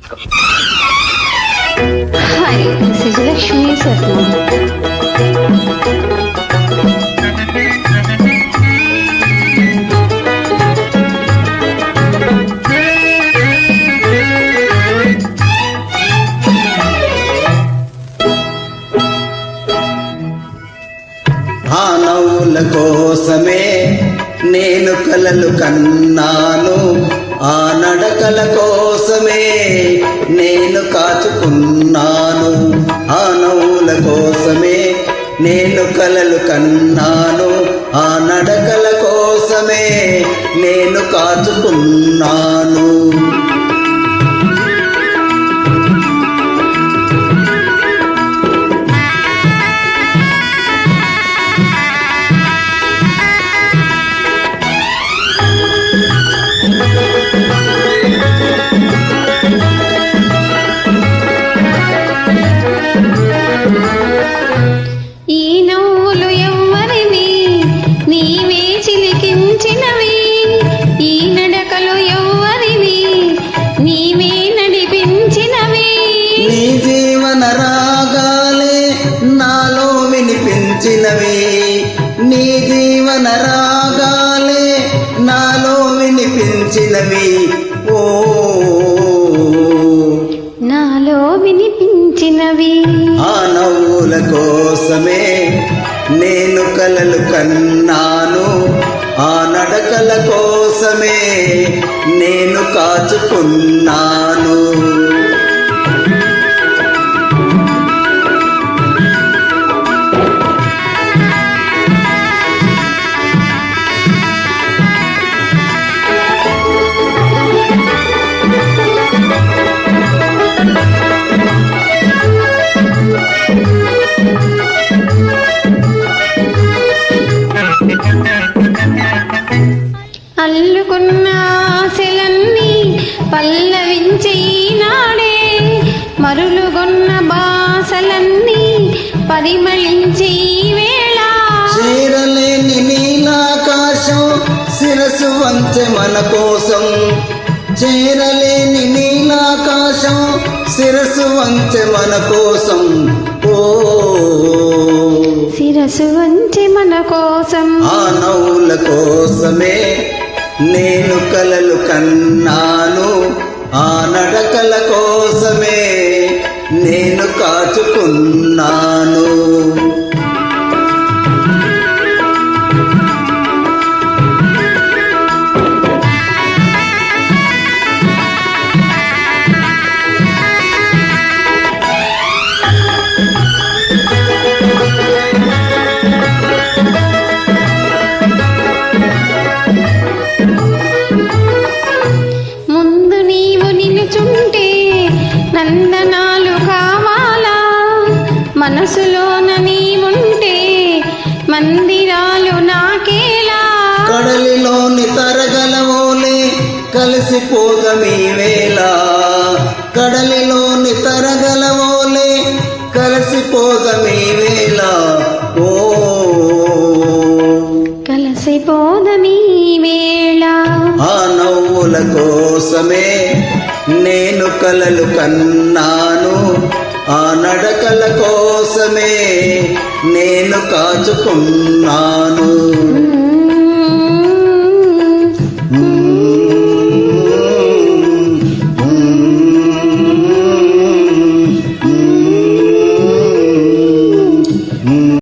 తీసుకో. Hi, this is Lakshmi Satnam. ఆ నవ్వుల కోసమే నేను కలలు కన్నాను, ఆ నడకల కోసమే నేను కాచుకున్నాను. ఆ నవ్వుల కోసమే నేను కలలు కన్నాను, ఆ నడకల కోసమే నేను కాచుకున్నాను. ఈ నవ్వులు ఎవ్వరివి, నీవే చిలికించినవి. ఈ నడకలు ఎవ్వరివి, నీవే నడిపించినవి. నీ జీవన రాగాలే నాలో వినిపించినవి, నీ జీవన రాగాలే నాలో వినిపించినవి. ఓ నాలో వినిపించినవి. ఆ నవ్వుల కోసమే నేను కలలు కన్నాను, ఆ నడకల కోసమే నేను కాచుకున్నాను. అల్లుకున్న ఆశలన్నీ పల్లవించే ఈనాడే, మరులుగొన్న బాసలన్నీ పరిమళించే ఈ వేళ. చేరలేని నీలాకాశం శిరసు వంచె మన కోసం, చేరలేని నీలాకాశం శిరసు వంచె మన కోసం. ఓ శిరసు వంచె మన కోసం. ఆ నవ్వుల కోసమే నేను కలలు కన్నాను, ఆ నడకల కోసమే నేను కాచుకున్నాను. ముందు నీవు నిలుచుంటే నందనాలు కావాలా, మనసులోన నీవుంటే మందిరాలు నాకేలా. కడలిలోని తరగలవోలే కలిసిపోదమీ వేళ, కడలిలోని తరగలవోలే కలిసిపోదమీ వేళ. ఓ కలసిపోదమీ వేళ. ఆ నవ్వుల కోసమే నేను కలలు కన్నాను, ఆ నడకల కోసమే నేను కాచుకున్నాను.